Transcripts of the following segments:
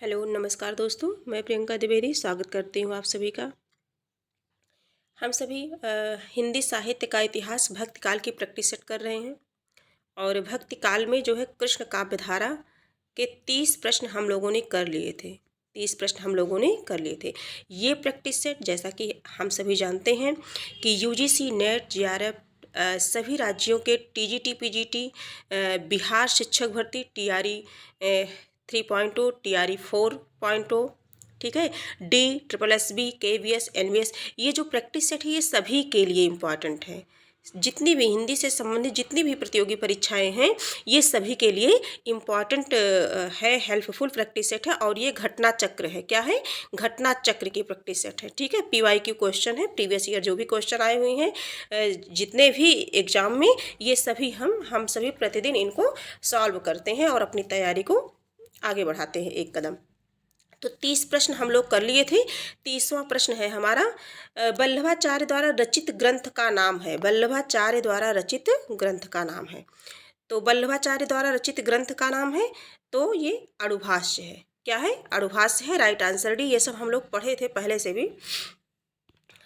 Hello नमस्कार दोस्तों, मैं प्रियंका द्विवेदी स्वागत करती हूँ आप सभी का। हम सभी हिंदी साहित्य का इतिहास भक्ति काल की प्रैक्टिस सेट कर रहे हैं और भक्ति काल में जो है कृष्ण काव्य धारा के 30 प्रश्न हम लोगों ने कर लिए थे। 30 प्रश्न हम लोगों ने कर लिए थे। ये प्रैक्टिस सेट जैसा कि हम सभी जानते हैं कि यूजीसी नेट जेआरएफ सभी राज्यों के टीजीटी पीजीटी बिहार शिक्षक भर्ती टीआरई 3.0 टीआरई 4.0 ठीक है, D triple S B KVS NVS, ये जो प्रैक्टिस सेट है ये सभी के लिए इम्पॉर्टेंट है। जितनी भी हिंदी से संबंधित जितनी भी प्रतियोगी परीक्षाएं हैं ये सभी के लिए इम्पॉर्टेंट है, हेल्पफुल प्रैक्टिस सेट है। और ये घटना चक्र है। क्या है? घटना चक्र की प्रैक्टिस सेट है। ठीक है, पीवाईक्यू क्वेश्चन है, प्रीवियस ईयर जो भी क्वेश्चन आए हुए हैं जितने भी एग्जाम में, ये सभी हम सभी प्रतिदिन इनको सॉल्व करते हैं और अपनी तैयारी को आगे बढ़ाते हैं एक कदम। तो 30 प्रश्न हम लोग कर लिए थे। 30वां प्रश्न है हमारा, वल्लभाचार्य द्वारा रचित ग्रंथ का नाम है। वल्लभाचार्य द्वारा रचित ग्रंथ का नाम है। तो वल्लभाचार्य द्वारा रचित ग्रंथ का नाम है तो ये आड़ुभाष्य है। क्या है? आड़ुभाष्य है। Right answer D. ये सब हम लोग पढ़े थे पहले से भी।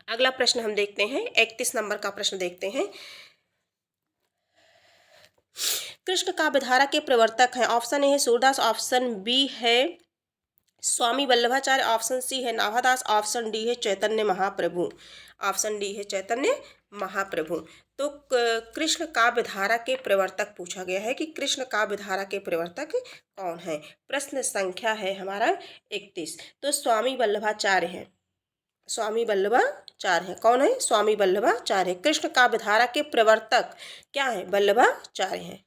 अगला प्रश्न हम देखते हैं, 31 नंबर का प्रश्न देखते हैं। कृष्ण काव्य धारा के प्रवर्तक है। ऑप्शन ए है सूरदास, ऑप्शन बी है स्वामी वल्लभाचार्य, ऑप्शन सी है नाभादास, ऑप्शन डी है चैतन्य महाप्रभु। ऑप्शन डी है चैतन्य महाप्रभु। तो कृष्ण काव्य धारा के प्रवर्तक पूछा गया है कि कृष्ण काव्य धारा के प्रवर्तक कौन है। प्रश्न संख्या है हमारा 31। तो स्वामी वल्लभाचार्य है। स्वामी वल्लभाचार्य है। कौन है? स्वामी वल्लभाचार्य है। कृष्ण काव्य धारा के प्रवर्तक क्या है? वल्लभाचार्य है।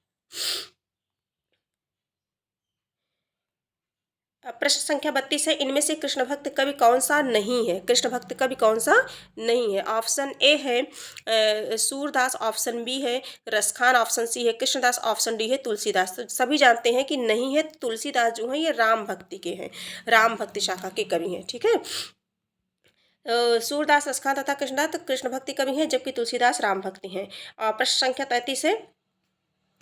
प्रश्न संख्या 32 है, इनमें से कृष्ण भक्त कवि कौन सा नहीं है? कृष्ण भक्त कवि कौन सा नहीं है? ऑप्शन ए है सूरदास, ऑप्शन बी है रसखान, ऑप्शन सी है कृष्णदास, ऑप्शन डी है तुलसीदास। तो सभी जानते हैं कि नहीं है। तुलसीदास जो है ये राम भक्ति के हैं, राम भक्ति शाखा के कवि हैं। ठीक है, सूरदास रसखान तथा कृष्णदास तो कृष्ण भक्ति कवि हैं, जबकि तुलसीदास राम भक्ति हैं। और प्रश्न संख्या 33 है,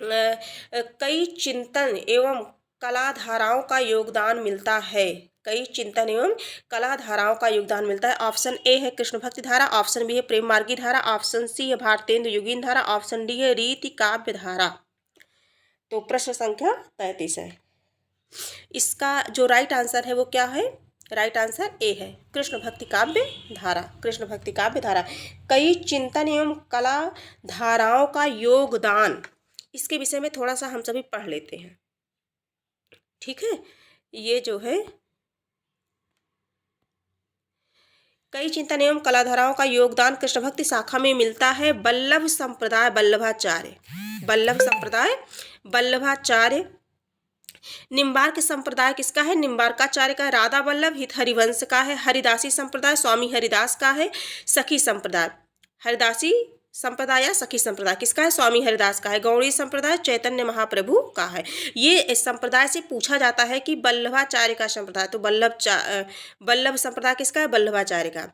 कई चिंतन एवं कला धाराओं का योगदान मिलता है। कई चिंतन एवं कला धाराओं का योगदान मिलता है। ऑप्शन ए है कृष्ण भक्ति धारा, ऑप्शन बी है प्रेम मार्गी धारा, ऑप्शन सी है भारतेंद्र युगीन धारा, ऑप्शन डी है रीति काव्य धारा। तो प्रश्न संख्या 33 है। इसका जो राइट आंसर है वो क्या है? राइट आंसर ए है कृष्ण भक्ति काव्य धारा। कृष्ण भक्ति काव्य धारा। कई चिंतन एवं कला धाराओं का योगदान, इसके विषय में थोड़ा सा हम सभी पढ़ लेते हैं। ठीक है, ये जो है कई चिंतन एवं कलाधाराओं का योगदान कृष्ण भक्ति शाखा में मिलता है। वल्लभ संप्रदाय वल्लभाचार्य, वल्लभ संप्रदाय वल्लभाचार्य। निम्बार्क संप्रदाय किसका है? निम्बार्काचार्य का है। राधा वल्लभ हित हरिवंश का है। हरिदासी संप्रदाय स्वामी हरिदास का है। सखी संप्रदाय, हरिदासी संप्रदाय या सखी संप्रदाय किसका है? स्वामी हरिदास का है। गौड़ी संप्रदाय चैतन्य महाप्रभु का है। ये इस संप्रदाय से पूछा जाता है कि वल्लभाचार्य का संप्रदाय, तो वल्लभ संप्रदाय किसका है? वल्लभाचार्य का।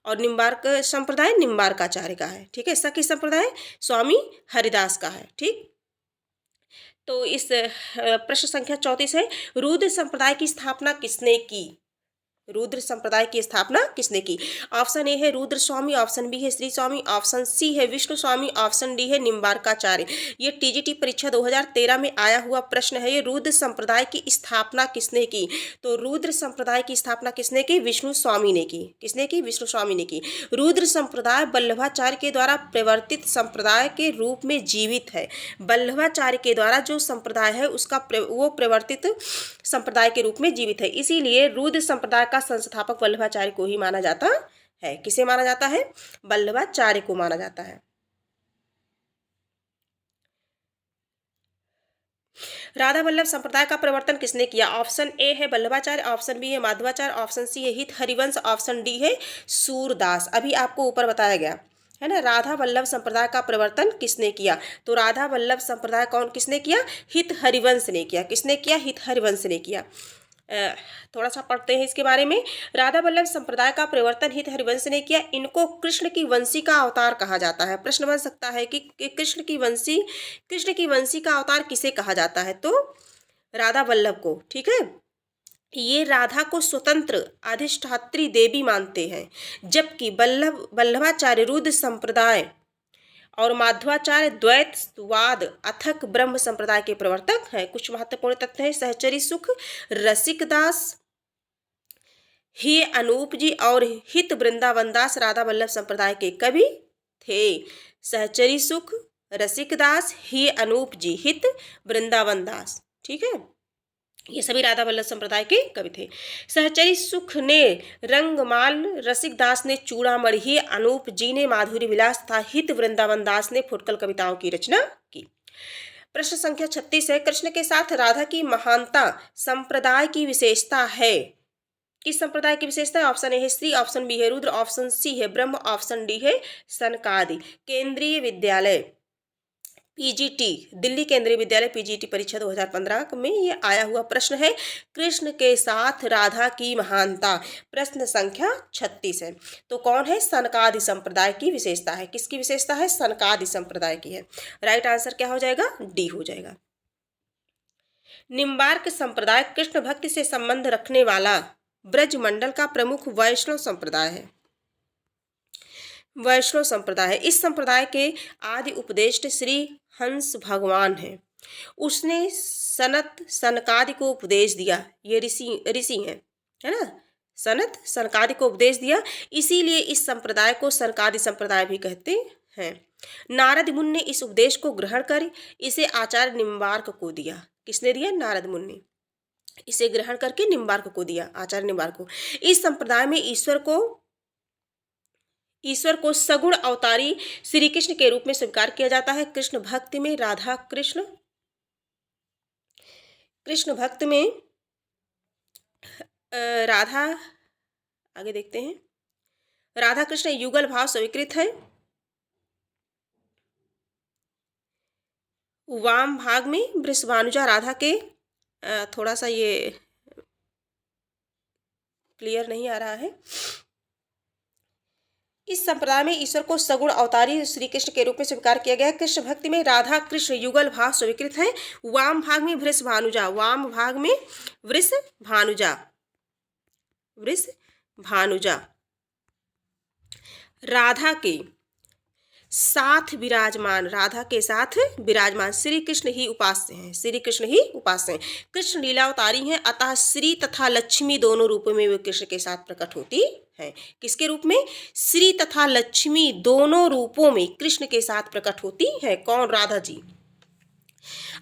और निम्बार्क संप्रदाय निम्बार्काचार्य का है। ठीक है, सखी संप्रदाय स्वामी हरिदास का है। ठीक, तो इस प्रश्न संख्या 34 है, रुद्र संप्रदाय की स्थापना किसने की? रुद्र संप्रदाय की स्थापना किसने की? ऑप्शन ए है रुद्र स्वामी, ऑप्शन बी है श्री स्वामी, ऑप्शन सी है विष्णु स्वामी, ऑप्शन डी है निम्बार्काचार्य। ये टीजीटी परीक्षा 2013 में आया हुआ प्रश्न है। ये रुद्र संप्रदाय की स्थापना किसने की? तो रुद्र संप्रदाय की स्थापना किसने की? विष्णु स्वामी ने की। किसने की? विष्णु स्वामी ने की। रुद्र संप्रदाय वल्लभाचार्य के द्वारा प्रवर्तित संप्रदाय के रूप में जीवित है। वल्लभाचार्य के द्वारा जो संप्रदाय है उसका वो प्रवर्तित संप्रदाय के रूप में जीवित है। इसीलिए रुद्र संप्रदाय का संस्थापक वल्लभाचार्य को ही माना जाता है। किसे माना जाता है? वल्लभाचार्य को माना जाता है। राधा वल्लभ संप्रदाय का प्रवर्तन किसने किया? ऑप्शन ए है वल्लभाचार्य, ऑप्शन बी है माधवाचार्य, ऑप्शन सी है हित हरिवंश, ऑप्शन डी है सूरदास। अभी आपको ऊपर बताया गया है ना, राधा वल्लभ संप्रदाय का प्रवर्तन किसने किया? तो राधा वल्लभ संप्रदाय कौन किसने किया? हित हरिवंश ने किया। किसने किया? हित हरिवंश ने किया। थोड़ा सा पढ़ते हैं इसके बारे में। राधा वल्लभ संप्रदाय का प्रवर्तन हित हरिवंश ने किया। इनको कृष्ण की वंशी का अवतार कहा जाता है। प्रश्न बन सकता है कि कृष्ण की वंशी का अवतार किसे कहा जाता है? तो राधा वल्लभ को। ठीक है, ये राधा को स्वतंत्र अधिष्ठात्री देवी मानते हैं, जबकि वल्लभाचार्य रुद्र संप्रदाय और माध्वाचार्य द्वैतवाद अथक ब्रह्म संप्रदाय के प्रवर्तक हैं। कुछ महत्वपूर्ण तथ्य हैं। सहचरी सुख रसिकदास, ही अनूप जी और हित वृंदावन दास राधा वल्लभ संप्रदाय के कवि थे। सहचरी सुख रसिकदास, ही अनूप जी, हित वृंदावन दास, ठीक है, ये सभी राधा वल्लभ संप्रदाय के कवि थे। सहचरी सुख ने रंगमाल, रसिकदास ने चूड़ामणि, ही अनूप जी ने माधुरी विलास तथा हित वृंदावन दास ने फुटकल कविताओं की रचना की। प्रश्न संख्या 36 है। कृष्ण के साथ राधा की महानता संप्रदाय की विशेषता है। किस संप्रदाय की विशेषता है? ऑप्शन ए है श्री, ऑप्शन बी है रुद्र, ऑप्शन सी है ब्रह्म, ऑप्शन डी है सनकादि। केंद्रीय विद्यालय पीजीटी, दिल्ली केंद्रीय विद्यालय पीजीटी परीक्षा 2015 में ये आया हुआ प्रश्न है। कृष्ण के साथ राधा की महानता, प्रश्न संख्या 36 है। तो कौन है? सनकादि संप्रदाय की विशेषता है। किसकी विशेषता है? सनकादि संप्रदाय की है। राइट आंसर क्या हो जाएगा? डी हो जाएगा। निम्बार्क संप्रदाय कृष्ण भक्ति से संबंध रखने वाला ब्रज मंडल का प्रमुख वैष्णव संप्रदाय है। वैष्णव संप्रदाय है। इस संप्रदाय के आदि उपदेष्ट श्री हंस भगवान है। उसने सनत सनकादि को उपदेश दिया। ये ऋषि हैं, है ना। सनत सनकादि को उपदेश दिया, इसीलिए इस संप्रदाय को सनकादि संप्रदाय भी कहते हैं। नारद मुनि ने इस उपदेश को ग्रहण कर इसे आचार्य निम्बार्क को दिया। किसने दिया? नारद मुनि ने इसे ग्रहण करके निम्बार्क को दिया, आचार्य निम्बार्क को। इस संप्रदाय में ईश्वर को सगुण अवतारी श्री कृष्ण के रूप में स्वीकार किया जाता है। कृष्ण भक्ति में राधा, आगे देखते हैं, राधा कृष्ण युगल भाव स्वीकृत है। वाम भाग में वृषभानुजा राधा के, थोड़ा सा ये क्लियर नहीं आ रहा है। इस संप्रदाय में ईश्वर को सगुण अवतारी श्री कृष्ण के रूप में स्वीकार किया गया है। कृष्ण भक्ति में राधा कृष्ण युगल भाव स्वीकृत है। वाम भाग में वृषभानुजा राधा के साथ विराजमान श्री कृष्ण ही उपास्य हैं। कृष्ण लीलावतारी हैं, अतः श्री तथा लक्ष्मी दोनों रूपों में वे कृष्ण के साथ प्रकट होती है। किसके रूप में? श्री तथा लक्ष्मी दोनों रूपों में कृष्ण के साथ प्रकट होती है। कौन? राधा जी।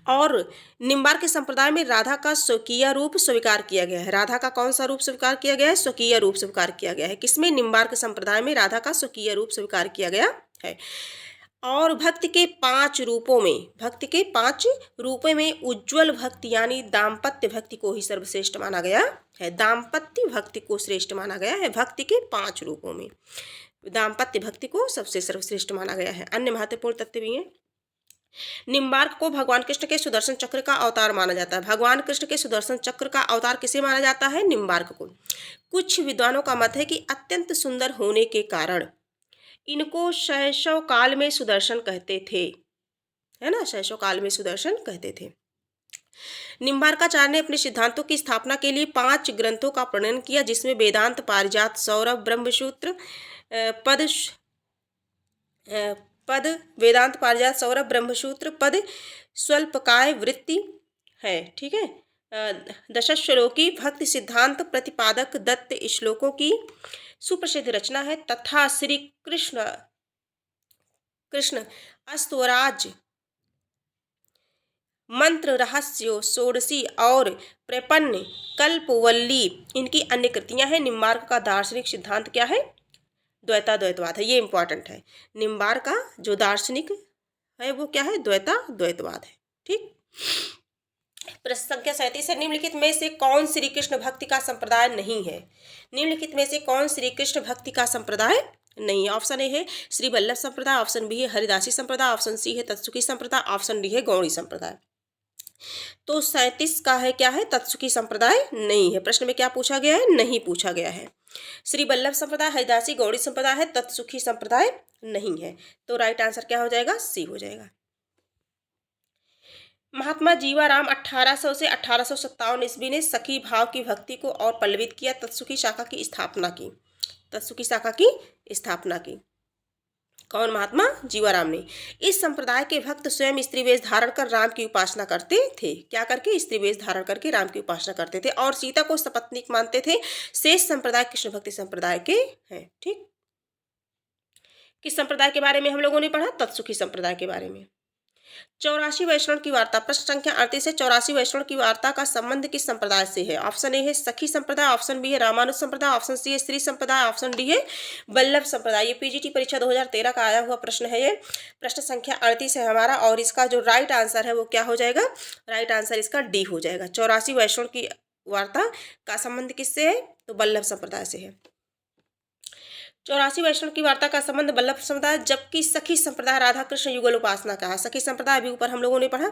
और निम्बार्क के संप्रदाय में राधा का स्वकीय रूप स्वीकार किया गया है। राधा का कौन सा रूप स्वीकार किया गया है? स्वकीय रूप स्वीकार किया गया है। किसमें? निम्बार्क संप्रदाय में राधा का स्वकीय रूप स्वीकार किया गया है। और भक्ति के 5 रूपों में उज्ज्वल भक्ति यानी दाम्पत्य भक्ति को ही सर्वश्रेष्ठ माना गया है। दाम्पत्य भक्ति को श्रेष्ठ माना गया है। भक्ति के 5 रूपों में दाम्पत्य भक्ति को सबसे सर्वश्रेष्ठ माना गया है। अन्य महत्वपूर्ण तथ्य भी हैं। निम्बार्क को भगवान कृष्ण के सुदर्शन चक्र का अवतार माना जाता है। भगवान कृष्ण के सुदर्शन चक्र का अवतार किसे माना जाता है? निम्बार्क को। कुछ विद्वानों का मत है कि अत्यंत सुंदर होने के कारण इनको शैशव काल में सुदर्शन कहते थे, है ना। शैशव काल में सुदर्शन कहते थे। निम्बार्काचार्य ने अपने सिद्धांतों की स्थापना के लिए 5 ग्रंथों का प्रणयन किया, जिसमें वेदांत, पारिजात, सौरभ, ब्रह्मसूत्र, पद, स्वल्पकाय वृत्ति है, ठीक है। दशश्लोकी भक्ति सिद्धांत प्रतिपादक दत्त श्लोकों की सुप्रसिद्ध रचना है, तथा श्री कृष्ण अस्तवराज, मंत्र रहस्यो, षोडशी और प्रपन्न कल्पवल्ली इनकी अन्य कृतियां हैं। निम्बार्क का दार्शनिक सिद्धांत क्या है? द्वैतवाद है। ये इंपॉर्टेंट है। निम्बार्क का जो दार्शनिक है वो क्या है? द्वैतवाद है, ठीक। प्रश्न संख्या 37 है। निम्नलिखित में से कौन श्री कृष्ण भक्ति का संप्रदाय नहीं है? निम्नलिखित में से कौन श्री कृष्ण भक्ति का संप्रदाय नहीं है? ऑप्शन ए है श्री वल्लभ संप्रदाय, ऑप्शन बी है हरिदासी संप्रदाय, ऑप्शन सी है तत्सुखी संप्रदाय, ऑप्शन डी है गौड़ी संप्रदाय। तो 37 का है क्या है? तत्सुखी संप्रदाय नहीं है। प्रश्न में क्या पूछा गया है? नहीं पूछा गया है। श्री वल्लभ संप्रदाय, हरिदासी, गौड़ी संप्रदाय है, तत्सुखी संप्रदाय नहीं है। तो राइट आंसर क्या हो जाएगा? सी हो जाएगा। महात्मा जीवाराम 1800 से 1857 ईस्वी ने सखी भाव की भक्ति को और पल्लवित किया, तत्सुखी शाखा की स्थापना की। तत्सुखी शाखा की स्थापना की कौन? महात्मा जीवाराम ने। इस संप्रदाय के भक्त स्वयं स्त्री वेश धारण कर राम की उपासना करते थे। क्या करके? स्त्री वेश धारण करके राम की उपासना करते थे और सीता को सपत्नीक मानते थे। शेष संप्रदाय कृष्ण भक्ति संप्रदाय के हैं। ठीक, किस संप्रदाय के बारे में हम लोगों ने पढ़ा? तत्सुखी संप्रदाय के बारे में। 84 वैष्णव की वार्ता, प्रश्न संख्या 38 है। 84 वैष्णव की वार्ता का संबंध किस संप्रदाय से है? ऑप्शन ए है सखी संप्रदाय, ऑप्शन बी है रामानुज संप्रदाय, ऑप्शन सी है स्त्री संप्रदाय, ऑप्शन डी है वल्लभ संप्रदाय। ये पीजीटी परीक्षा 2013 का आया हुआ प्रश्न है। ये प्रश्न संख्या 38 है हमारा, और इसका जो राइट आंसर है वो क्या हो जाएगा? राइट आंसर इसका डी हो जाएगा। 84 वैष्णव की वार्ता का संबंध किससे है? तो वल्लभ संप्रदाय से है। 84 वैष्णव की वार्ता का संबंध वल्लभ संप्रदाय, जबकि सखी संप्रदाय राधा कृष्ण युगल उपासना का है। सखी संप्रदाय अभी ऊपर हम लोगों ने पढ़ा,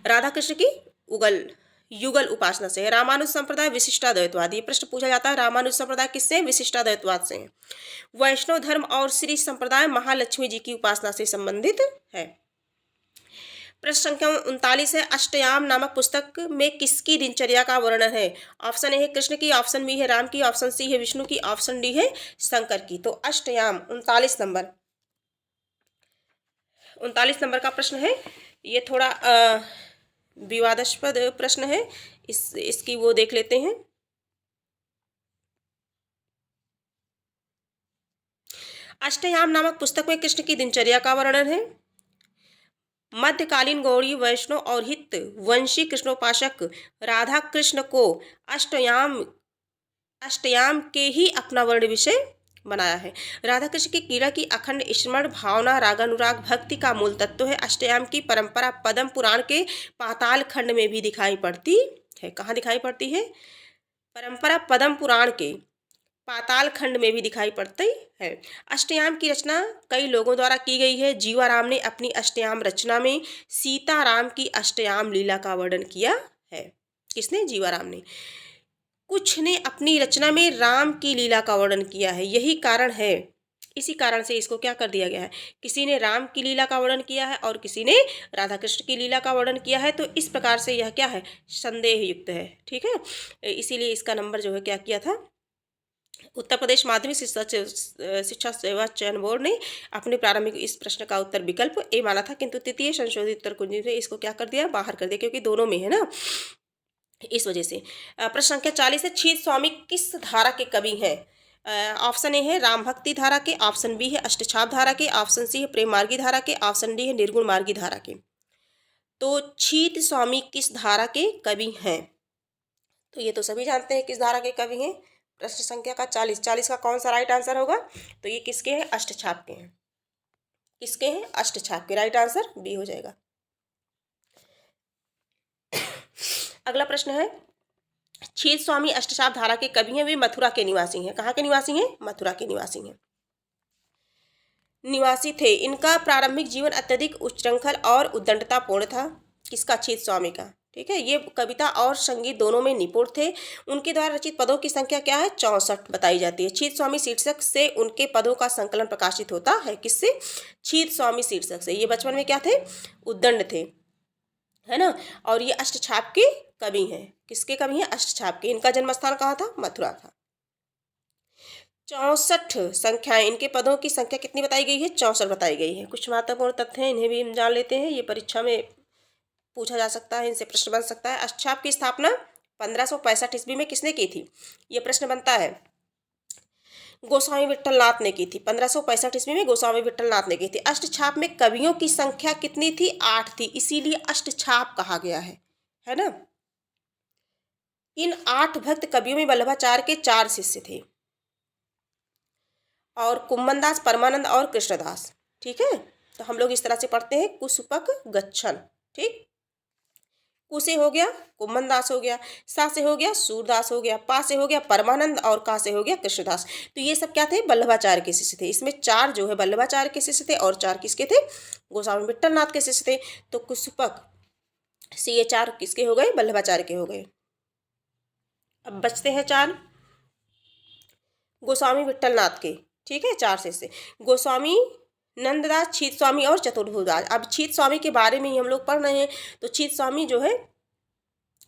राधा कृष्ण की युगल उपासना से है। रामानुज संप्रदाय विशिष्टाद्वैतवाद, ये प्रश्न पूछा जाता है। रामानुज संप्रदाय किससे? विशिष्टाद्वैतवाद से है। वैष्णव धर्म और श्री संप्रदाय महालक्ष्मी जी की उपासना से संबंधित है। प्रश्न संख्या 39 है। अष्टयाम नामक पुस्तक में किसकी दिनचर्या का वर्णन है? ऑप्शन ए है कृष्ण की, ऑप्शन बी है राम की, ऑप्शन सी है विष्णु की, ऑप्शन डी है शंकर की। तो अष्टयाम 39 नंबर का प्रश्न है। ये थोड़ा विवादास्पद प्रश्न है, इसकी वो देख लेते हैं। अष्टयाम नामक पुस्तक में कृष्ण की दिनचर्या का वर्णन है। मध्यकालीन गौड़ी वैष्णव और हित वंशी कृष्णोपासक राधा कृष्ण को अष्टयाम के ही अपना वर्ण विषय बनाया है। राधा कृष्ण की क्रीड़ा की अखंड स्मरण भावना रागानुराग भक्ति का मूल तत्व है। अष्टयाम की परंपरा पद्म पुराण के पाताल खंड में भी दिखाई पड़ती है। कहाँ दिखाई पड़ती है? परंपरा पद्म पुराण के पाताल खंड में भी दिखाई पड़ती है। अष्टयाम की रचना कई लोगों द्वारा की गई है। जीवाराम ने अपनी अष्टयाम रचना में सीताराम की अष्टयाम लीला का वर्णन किया है। किसने? जीवाराम ने। कुछ ने अपनी रचना में राम की लीला का वर्णन किया है। यही कारण है, इसी कारण से इसको क्या कर दिया गया है? किसी ने राम की लीला का वर्णन किया है और किसी ने राधा कृष्ण की लीला का वर्णन किया है। तो इस प्रकार से यह क्या है? संदेह युक्त है। ठीक है, इसीलिए इसका नंबर जो है क्या किया था? उत्तर प्रदेश माध्यमिक शिक्षा सेवा चयन बोर्ड ने अपने प्रारंभिक इस प्रश्न का उत्तर विकल्प ए माना था, किंतु तृतीय संशोधित उत्तर कुंजी ने इसको क्या कर दिया? बाहर कर दिया, क्योंकि दोनों में है ना, इस वजह से। प्रश्न संख्या 40 है। क्षीर स्वामी किस धारा के कवि हैं? ऑप्शन ए है राम भक्ति धारा के, ऑप्शन बी है अष्टछाप धारा के, ऑप्शन सी है प्रेम मार्गी धारा के, ऑप्शन डी है निर्गुण मार्गी धारा के। तो क्षीर स्वामी किस धारा के कवि हैं? तो ये तो सभी जानते हैं किस धारा के कवि हैं। प्रश्न संख्या का 40 का कौन सा राइट आंसर होगा? तो ये किसके हैं? अष्टछाप के हैं। किसके हैं? अष्टछाप के। राइट आंसर बी हो जाएगा। अगला प्रश्न है। क्षीर स्वामी अष्टछाप धारा के कवि हैं, वे मथुरा के निवासी हैं। कहाँ के निवासी हैं? मथुरा के निवासी थे। इनका प्रारंभिक जीवन अत्यधिक उच्छृंखल और उद्दंडतापूर्ण था। किसका? क्षीर स्वामी का। ठीक है, ये कविता और संगीत दोनों में निपुण थे। उनके द्वारा रचित पदों की संख्या क्या है? 64 बताई जाती है। क्षीर स्वामी शीर्षक से उनके पदों का संकलन प्रकाशित होता है। किससे? क्षीर स्वामी शीर्षक से। ये बचपन में क्या थे? उद्दंड थे, है ना। और ये अष्टछाप के कवि हैं। किसके कवि हैं? अष्टछाप के। इनका जन्म स्थान कहाँ था? मथुरा था। 64 संख्याएं, इनके पदों की संख्या कितनी बताई गई है? 64 बताई गई है। कुछ महत्वपूर्ण तथ्य हैं, इन्हें भी हम जान लेते हैं। ये परीक्षा में पूछा जा सकता है, इनसे प्रश्न बन सकता है। अष्टछाप की स्थापना 1565 ईस्वी में किसने की थी? ये प्रश्न बनता है। गोस्वामी विट्ठल नाथ ने की थी। 1565 ईस्वी में गोस्वामी विट्ठल नाथ ने की थी। अष्टछाप में कवियों की संख्या कितनी थी? 8 थी, इसीलिए अष्टछाप कहा गया है ना। इन 8 भक्त कवियों में वल्लभाचार्य के 4 शिष्य थे, और कुम्भनदास, परमानंद और कृष्णदास। ठीक है, तो हम लोग इस तरह से पढ़ते हैं कुसुपक गच्छन। ठीक, कु से हो गया कुम्भनदास हो गया, सा से हो गया सूरदास हो गया, पा से हो गया परमानंद, और का से हो गया कृष्णदास। तो ये सब क्या थे? वल्लभाचार्य के शिष्य थे। इसमें 4 जो है वल्लभाचार्य के शिष्य थे और 4 किसके थे? गोस्वामी विट्ठल नाथ के शिष्य थे। तो कुसुपक से ये 4 किसके हो गए? वल्लभाचार्य के हो गए। अब बचते हैं 4 गोस्वामी विट्ठल नाथ के। ठीक है, 4 शिष्य। गोस्वामी नंददास, छीत स्वामी और चतुर्भुजदास। अब छीत स्वामी के बारे में ही हम लोग पढ़ रहे हैं। तो छीत स्वामी जो है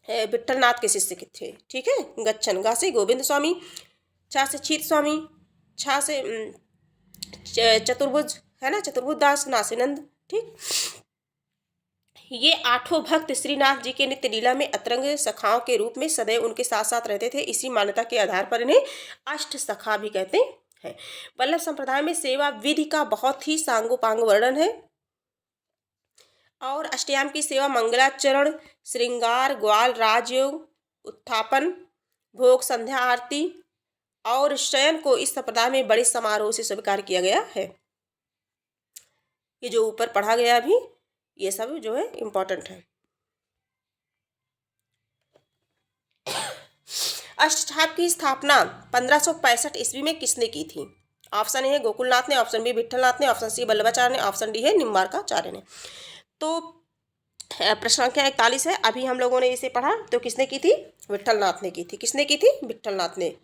विट्ठलनाथ के शिष्य थे, ठीक है। गच्छन, गा से गोविंद स्वामी, छा से छीत स्वामी, छा से चतुर्भुज, है ना, चतुर्भुजदास, ना से नंद, ठीक। ये आठों भक्त श्रीनाथ जी के नित्य लीला में अतरंग सखाओं के रूप में सदैव उनके साथ साथ रहते थे। इसी मान्यता के आधार पर इन्हें अष्ट सखा भी कहते हैं। वल्लभ संप्रदाय में सेवा विधि का बहुत ही सांगोपांग वर्णन है। और अष्टयाम की सेवा मंगलाचरण, श्रृंगार, ग्वाल, राजयोग, उत्थापन, भोग, संध्या आरती और शयन को इस संप्रदाय में बड़े समारोह से स्वीकार किया गया है। ये जो ऊपर पढ़ा गया अभी, ये सब जो है इम्पोर्टेंट है। अष्टछाप की स्थापना 1565 ईस्वी में किसने की थी? ऑप्शन ए है गोकुलनाथ ने, ऑप्शन बी विट्ठलनाथ ने, ऑप्शन सी वल्लभाचार्य ने, ऑप्शन डी है निम्बार्काचार्य ने। तो प्रश्न संख्या 41 है। अभी हम लोगों ने इसे पढ़ा, तो किसने की थी? विट्ठलनाथ ने की थी। किसने की थी? विट्ठलनाथ ने।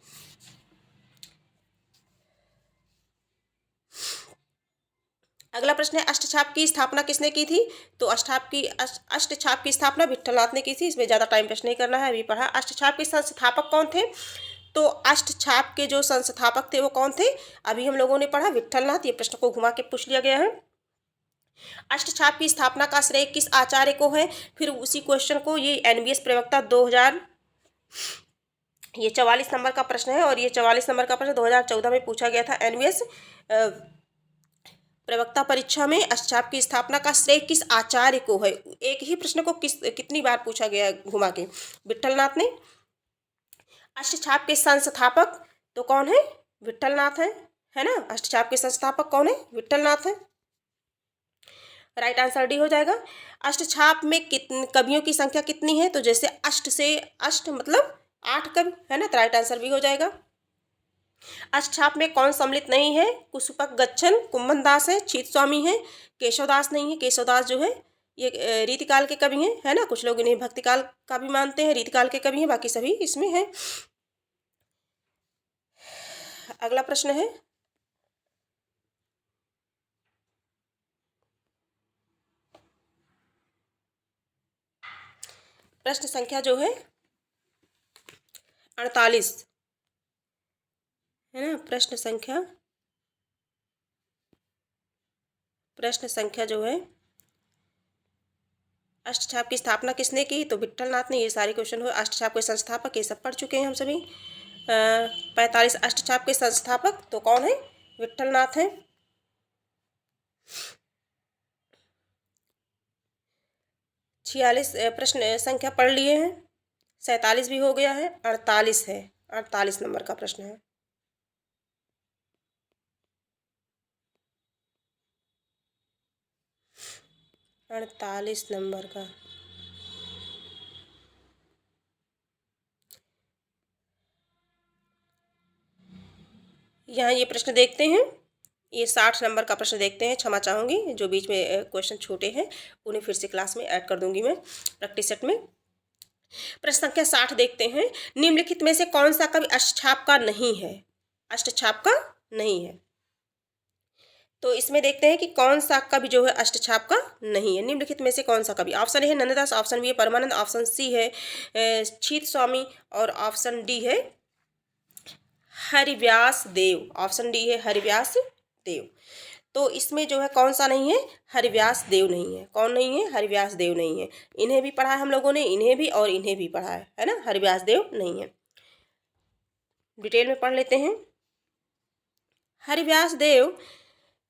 अगला प्रश्न है अष्टछाप की स्थापना किसने की थी? तो अष्टछाप की स्थापना विट्ठलनाथ ने की थी। इसमें ज़्यादा टाइम वेस्ट नहीं करना है, अभी पढ़ा। अष्टछाप के संस्थापक कौन थे? तो अष्टछाप के जो संस्थापक थे वो कौन थे? अभी हम लोगों ने पढ़ा विट्ठलनाथ। ये प्रश्न को घुमा के पूछ लिया गया है। अष्टछाप की स्थापना का श्रेय किस आचार्य को है? फिर उसी क्वेश्चन को ये एनबीएस प्रवक्ता 2000, ये 44 नंबर का प्रश्न है। और ये 44 नंबर का प्रश्न 2014 में पूछा गया था एनबीएस प्रवक्ता परीक्षा में। अष्टछाप की स्थापना का श्रेय किस आचार्य को है? एक ही प्रश्न को कितनी बार पूछा गया घुमा के? विट्ठलनाथ ने। अष्टछाप के संस्थापक तो कौन है? विट्ठलनाथ है ना। अष्टछाप के संस्थापक कौन है? विट्ठलनाथ है। राइट आंसर डी हो जाएगा। अष्टछाप में कवियों की संख्या कितनी है? तो जैसे अष्ट से अष्ट मतलब 8 कवि, है ना, तो राइट आंसर भी हो जाएगा। अष्टछाप में कौन सम्मिलित नहीं है? कुसुपक गच्छन, कुम्भन दास है, छीत स्वामी है, केशवदास नहीं है। केशवदास जो है ये रीतिकाल के कवि हैं, है ना। कुछ लोग इन्हें भक्तिकाल का भी मानते हैं, रीतिकाल के कवि हैं, बाकी सभी इसमें हैं। अगला प्रश्न है प्रश्न संख्या जो है 48, है ना। प्रश्न संख्या जो है अष्टछाप की स्थापना किसने की? तो विट्ठलनाथ ने। ये सारे क्वेश्चन हुए। अष्टछाप के संस्थापक ये सब पढ़ चुके हैं हम सभी। 45 अष्टछाप के संस्थापक तो कौन है? विट्ठलनाथ है। 46 प्रश्न संख्या पढ़ लिए हैं। 47 भी हो गया है। 48 है, 48 नंबर का प्रश्न है। अड़तालीस नंबर का। यहाँ ये प्रश्न देखते हैं। ये 60 नंबर का प्रश्न देखते हैं। क्षमा चाहूँगी, जो बीच में क्वेश्चन छोटे हैं उन्हें फिर से क्लास में ऐड कर दूंगी मैं प्रैक्टिस सेट में। प्रश्न संख्या 60 देखते हैं। निम्नलिखित में से कौन सा कवि अष्टछाप का नहीं है? अष्टछाप का नहीं है। तो इसमें देखते हैं कि कौन सा कवि जो है अष्टछाप का नहीं है। निम्नलिखित में से कौन सा कवि? ऑप्शन ए है नंददास, ऑप्शन बी है परमानंद, ऑप्शन सी है छीत स्वामी और ऑप्शन डी है हरिव्यास देव। ऑप्शन डी है हरिव्यास देव। तो इसमें जो है कौन सा नहीं है? हरिव्यास देव नहीं है। कौन नहीं है? हरिव्यास देव नहीं है। इन्हें भी पढ़ा है हम लोगों ने, इन्हें भी और इन्हें भी पढ़ा है ना। हरिव्यास देव नहीं है। डिटेल में पढ़ लेते हैं। हरिव्यास देव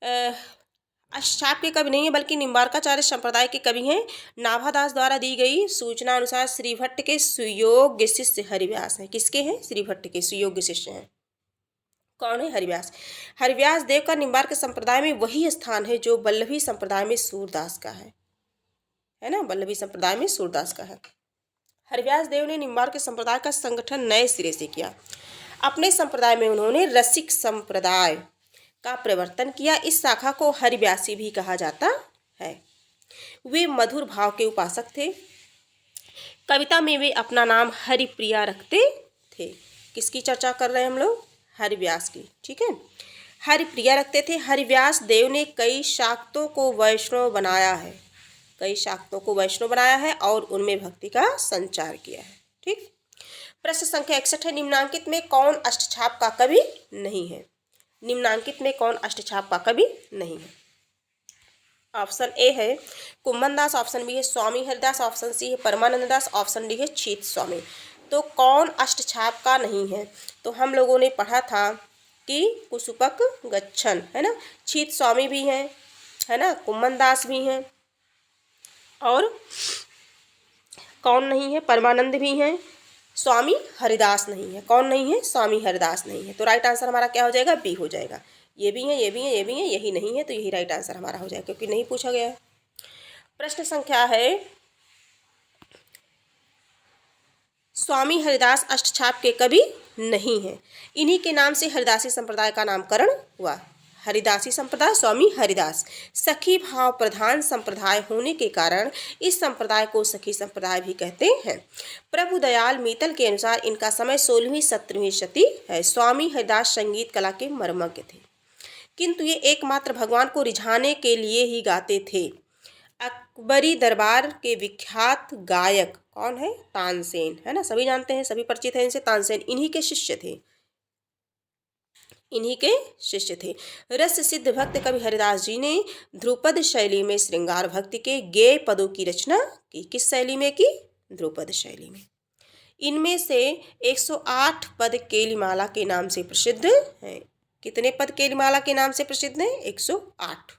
अष्टछाप के कवि नहीं है, बल्कि निम्बार्काचार्य संप्रदाय के कवि हैं। नाभादास द्वारा दी गई सूचना अनुसार श्रीभट्ट के सुयोग्य शिष्य हरिव्यास हैं। किसके हैं? श्रीभट्ट के सुयोग्य शिष्य हैं। कौन है? हरिव्यास। हरिव्यास देव का निम्बार्क संप्रदाय में वही स्थान है जो वल्लभी संप्रदाय में सूरदास का है ना। वल्लभी संप्रदाय में सूरदास का है। हरिव्यास देव ने निम्बार्क संप्रदाय का संगठन नए सिरे से किया। अपने संप्रदाय में उन्होंने रसिक संप्रदाय का प्रवर्तन किया। इस शाखा को हरिव्यासी भी कहा जाता है। वे मधुर भाव के उपासक थे। कविता में वे अपना नाम हरिप्रिया रखते थे। किसकी चर्चा कर रहे हैं हम लोग? हरिव्यास की, ठीक है। हरिप्रिया रखते थे। हरिव्यास देव ने कई शाक्तों को वैष्णव बनाया है, कई शाक्तों को वैष्णव बनाया है और उनमें भक्ति का संचार किया है। ठीक। प्रश्न संख्या 61 है, निम्नांकित में कौन अष्टछाप का कवि नहीं है? निम्नांकित में कौन अष्टछाप का कवि नहीं है? ऑप्शन ए है कुम्भन दास, ऑप्शन बी है स्वामी हरिदास, ऑप्शन सी है परमानंद दास, ऑप्शन डी है छीत स्वामी। तो कौन अष्टछाप का नहीं है? तो हम लोगों ने पढ़ा था कि कुसुपक गच्छन, है ना, छीत स्वामी भी हैं, है ना, कुम्भन दास भी हैं, और कौन नहीं है? परमानंद भी हैं, स्वामी हरिदास नहीं है। कौन नहीं है? स्वामी हरिदास नहीं है। तो राइट आंसर हमारा क्या हो जाएगा? बी हो जाएगा। ये भी है, ये भी है, ये भी है, यही नहीं है, तो यही राइट आंसर हमारा हो जाएगा, क्योंकि नहीं पूछा गया है। प्रश्न संख्या है, स्वामी हरिदास अष्टछाप के कवि नहीं है। इन्हीं के नाम से हरिदासी संप्रदाय का नामकरण हुआ। हरिदासी संप्रदाय, स्वामी हरिदास। सखी भाव प्रधान संप्रदाय होने के कारण इस संप्रदाय को सखी संप्रदाय भी कहते हैं। प्रभु दयाल मीतल के अनुसार इनका समय 16वीं 17वीं शती है। स्वामी हरिदास संगीत कला के मर्मज्ञ थे, किंतु ये एकमात्र भगवान को रिझाने के लिए ही गाते थे। अकबरी दरबार के विख्यात गायक कौन है? तानसेन, है ना, सभी जानते हैं, सभी परिचित हैं इनसे। तानसेन इन्हीं के शिष्य थे, इन्हीं के शिष्य थे। रस सिद्ध भक्त कवि हरिदास जी ने ध्रुपद शैली में श्रृंगार भक्ति के गेय पदों की रचना की। किस शैली में की? ध्रुपद शैली में। इनमें से 108 पद केलिमाला के नाम से प्रसिद्ध हैं। कितने पद केलिमाला के नाम से प्रसिद्ध हैं? 108।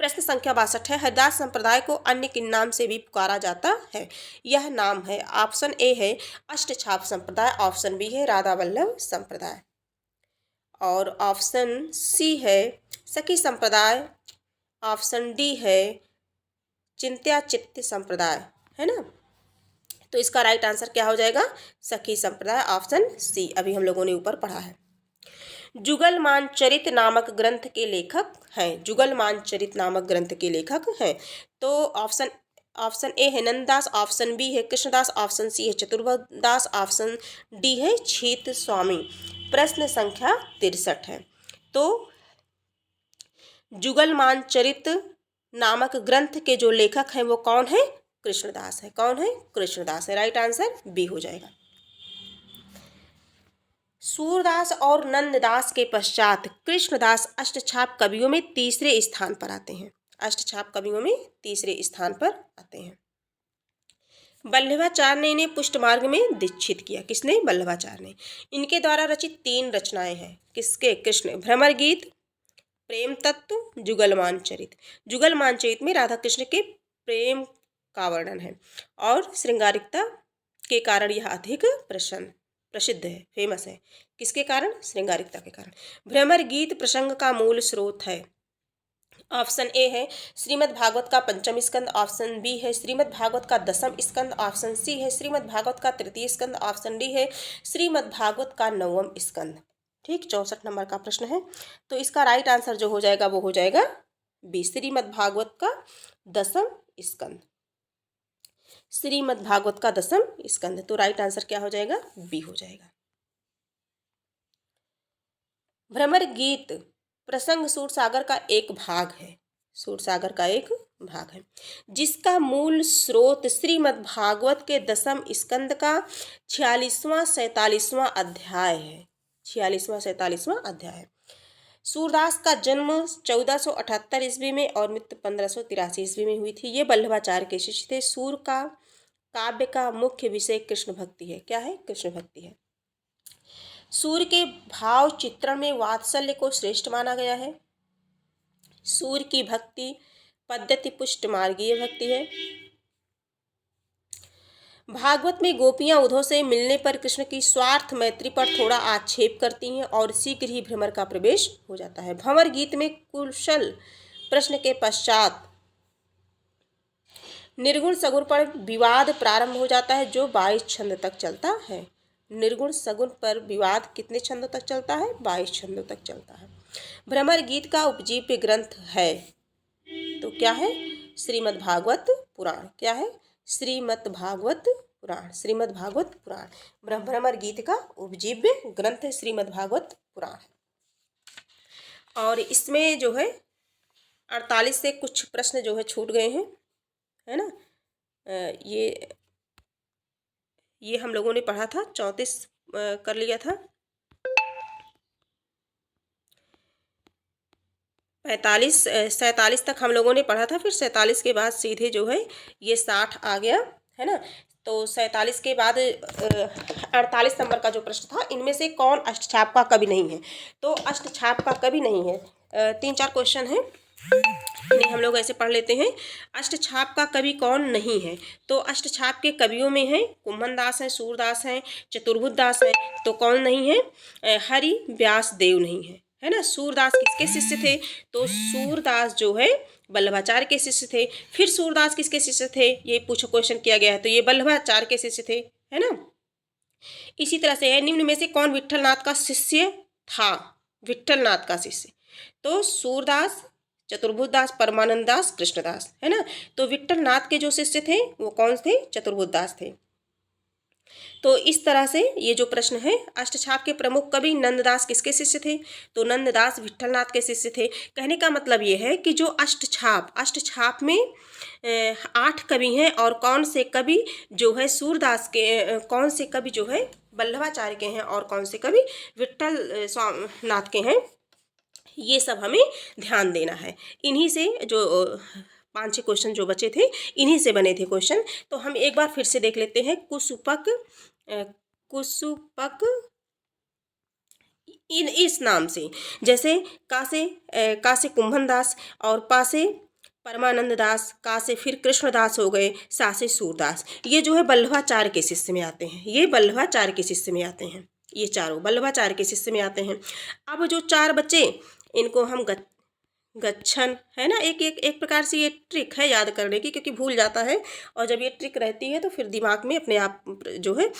प्रश्न संख्या 62 है, हरिदास संप्रदाय को अन्य किन नाम से भी पुकारा जाता है? यह नाम है, ऑप्शन ए है अष्टछाप संप्रदाय, ऑप्शन बी है राधा वल्लभ संप्रदाय, और ऑप्शन सी है सखी संप्रदाय, ऑप्शन डी है चिंत्या चित्त संप्रदाय, है ना। तो इसका राइट आंसर क्या हो जाएगा? सखी संप्रदाय, ऑप्शन सी, अभी हम लोगों ने ऊपर पढ़ा है। जुगलमान चरित नामक ग्रंथ के लेखक हैं। जुगलमान चरित नामक ग्रंथ के लेखक हैं। तो ऑप्शन ए है नंददास, ऑप्शन बी है कृष्णदास, ऑप्शन सी है चतुर्दास, ऑप्शन डी है छीत स्वामी। प्रश्न संख्या 63 है। तो जुगलमान चरित नामक ग्रंथ के जो लेखक हैं वो कौन है? कृष्णदास है। कौन है? कृष्णदास है। राइट आंसर बी हो जाएगा। सूरदास और नंददास के पश्चात कृष्णदास अष्टछाप कवियों में तीसरे स्थान पर आते हैं। अष्टछाप कवियों में तीसरे स्थान पर आते हैं। वल्लभाचार्य ने इन्हें पुष्टमार्ग में दीक्षित किया। किसने? वल्लभाचार्य ने। इनके द्वारा रचित 3 रचनाएं हैं। किसके? कृष्ण। भ्रमर गीत, प्रेम तत्व, जुगलमान चरित। जुगलमान चरित में राधा कृष्ण के प्रेम का वर्णन है और श्रृंगारिकता के कारण यह अधिक प्रसिद्ध है, फेमस है। किसके कारण? श्रृंगारिकता के कारण। भ्रमर गीत प्रसंग का मूल स्रोत है। ऑप्शन ए है श्रीमद् भागवत का 5वां स्कंद, ऑप्शन बी है श्रीमद् भागवत का 10वां स्कंद, ऑप्शन सी है श्रीमद् भागवत का 3य स्कंद, ऑप्शन डी है श्रीमद् भागवत का 9वां स्कंद। ठीक, 64 नंबर का प्रश्न है। तो इसका राइट आंसर जो हो जाएगा वो हो जाएगा बी, श्रीमद् भागवत का 10वां स्कंद। श्रीमद् भागवत का 10वां स्कंद। तो राइट आंसर क्या हो जाएगा? बी हो जाएगा। भ्रमर गीत प्रसंग सूरसागर का एक भाग है। सूरसागर का एक भाग है जिसका मूल स्रोत श्रीमद् भागवत के 10वें स्कंद का 46वां 47वां अध्याय है। 46वां 47वां अध्याय। सूरदास का जन्म 1478 ईस्वी में और मृत्यु 1583 ईस्वी में हुई थी। ये वल्लभाचार्य के शिष्य थे। सूर का काव्य का मुख्य विषय कृष्ण भक्ति है। क्या है? कृष्ण भक्ति है। सूर के भाव चित्रण में वात्सल्य को श्रेष्ठ माना गया है। सूर की भक्ति पद्धति पुष्ट मार्गीय भक्ति है। भागवत में गोपियां उद्धव से मिलने पर कृष्ण की स्वार्थ मैत्री पर थोड़ा आक्षेप करती हैं और शीघ्र ही भ्रमर का प्रवेश हो जाता है। भंवर गीत में कुशल प्रश्न के पश्चात निर्गुण सगुण पर विवाद प्रारंभ हो जाता है जो 22 छंद तक चलता है। निर्गुण सगुण पर विवाद कितने छंदों तक चलता है? 22 छंदों तक चलता है। भ्रमर गीत का उपजीव्य ग्रंथ है तो क्या है? श्रीमद् भागवत पुराण। क्या है? श्रीमद् भागवत पुराण। श्रीमद् भागवत पुराण भ्रमर गीत का उपजीव्य ग्रंथ है, श्रीमद् भागवत पुराण। और इसमें जो है 48 से कुछ प्रश्न जो है छूट गए हैं, है ना। ये हम लोगों ने पढ़ा था, 34 कर लिया था। 47 तक हम लोगों ने पढ़ा था, फिर 47 के बाद सीधे जो है ये 60 आ गया, है ना। तो 47 के बाद 48 नंबर का जो प्रश्न था, इनमें से कौन अष्टछाप का कवि नहीं है। तो अष्टछाप का कवि नहीं है, 3-4 क्वेश्चन है, इन्हें हम लोग ऐसे पढ़ लेते हैं। अष्टछाप का कवि कौन नहीं है। तो अष्टछाप के कवियों में है कुम्भन दास है, सूरदास है, चतुर्बुद्ध दास है। तो कौन नहीं है, हरि व्यास देव नहीं है ना। सूरदास किसके शिष्य थे। तो सूरदास जो है वल्लभाचार्य के शिष्य थे। फिर सूरदास किसके शिष्य थे, ये पूछो क्वेश्चन किया गया है, तो ये वल्लभाचार्य के शिष्य थे, है ना। इसी तरह से है, निम्न में से कौन विट्ठलनाथ का शिष्य था। विट्ठलनाथ का शिष्य, तो सूरदास, चतुर्बुद्ध दास, परमानंद दास, कृष्णदास, है ना। तो विट्ठलनाथ के जो शिष्य थे वो कौन थे, चतुर्बुद्ध दास थे। तो इस तरह से ये जो प्रश्न है, अष्टछाप के प्रमुख कवि नंददास किसके शिष्य थे। तो नंददास विट्ठलनाथ के शिष्य थे। कहने का मतलब ये है कि जो अष्टछाप में 8 कवि हैं, और कौन से कवि जो है सूरदास के, कौन से कवि जो है वल्लभाचार्य के हैं, और कौन से कवि विट्ठल नाथ के हैं, ये सब हमें ध्यान देना है। इन्हीं से जो 5-6 क्वेश्चन जो बचे थे, इन्हीं से बने थे क्वेश्चन। तो हम एक बार फिर से देख लेते हैं। कुसुपक इन इस नाम से, जैसे का से कुम्भन दास, और पा से परमानंद दास, का से फिर कृष्णदास हो गए, सा से सूरदास। ये जो है वल्लभाचार्य के शिष्य में आते हैं, ये वल्लभाचार्य के शिष्य में आते हैं, ये चारों वल्लभाचार्य के शिष्य में आते हैं। अब जो 4 बच्चे, इनको हम गच्छन, है ना, एक प्रकार से ये ट्रिक है याद करने की, क्योंकि भूल जाता है, और जब ये ट्रिक रहती है तो फिर दिमाग में अपने आप जो है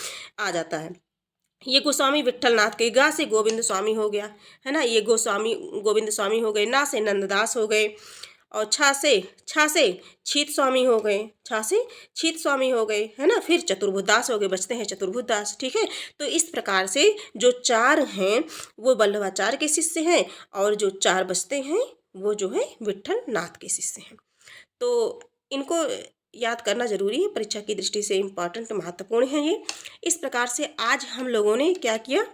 आ जाता है। ये गोस्वामी विट्ठलनाथ के, गा से गोविंद स्वामी हो गया, है ना, ये गोस्वामी गोविंद स्वामी हो गए, ना से नंददास हो गए, और छा से छीत स्वामी हो गए, छा से छीत स्वामी हो गए, है ना। फिर चतुर्बुद्ध दास हो गए, बचते हैं चतुर्बुद्ध दास, ठीक है। तो इस प्रकार से जो 4 हैं वो वल्लभाचार्य के शिष्य हैं, और जो 4 बचते हैं वो जो है विट्ठलनाथ के शिष्य हैं। तो इनको याद करना जरूरी है, परीक्षा की दृष्टि से इम्पॉर्टेंट, महत्वपूर्ण है ये। इस प्रकार से आज हम लोगों ने क्या किया,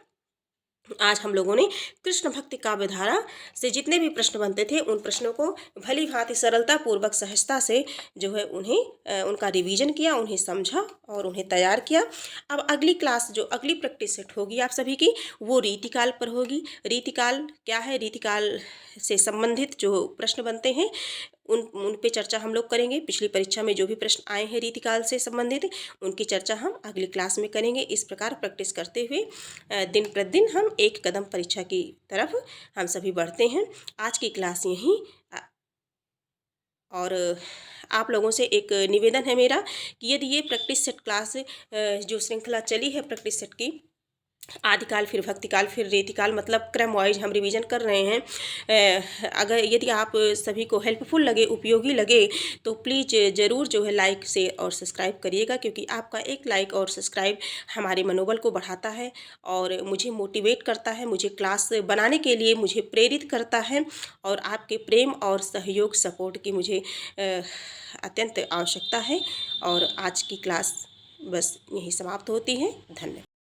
आज हम लोगों ने कृष्ण भक्ति काव्यधारा से जितने भी प्रश्न बनते थे, उन प्रश्नों को भली भांति सरलता पूर्वक सहजता से जो है उन्हें उनका रिवीजन किया, उन्हें समझा और उन्हें तैयार किया। अब अगली क्लास, जो अगली प्रैक्टिस सेट होगी आप सभी की, वो रीतिकाल पर होगी। रीतिकाल क्या है, रीतिकाल से संबंधित जो प्रश्न बनते हैं उन पे चर्चा हम लोग करेंगे। पिछली परीक्षा में जो भी प्रश्न आए हैं रीतिकाल से संबंधित, उनकी चर्चा हम अगली क्लास में करेंगे। इस प्रकार प्रैक्टिस करते हुए दिन प्रतिदिन हम एक कदम परीक्षा की तरफ हम सभी बढ़ते हैं। आज की क्लास यहीं, और आप लोगों से एक निवेदन है मेरा कि यदि ये प्रैक्टिस सेट क्लास जो श्रृंखला चली है प्रैक्टिस सेट की, आदिकाल फिर भक्तिकाल फिर रीतिकाल, मतलब क्रम वाइज हम रिवीजन कर रहे हैं। अगर यदि आप सभी को हेल्पफुल लगे, उपयोगी लगे, तो प्लीज़ ज़रूर जो है लाइक से और सब्सक्राइब करिएगा, क्योंकि आपका एक लाइक और सब्सक्राइब हमारे मनोबल को बढ़ाता है और मुझे मोटिवेट करता है, मुझे क्लास बनाने के लिए मुझे प्रेरित करता है, और आपके प्रेम और सहयोग सपोर्ट की मुझे अत्यंत आवश्यकता है। और आज की क्लास बस यही समाप्त होती है। धन्यवाद।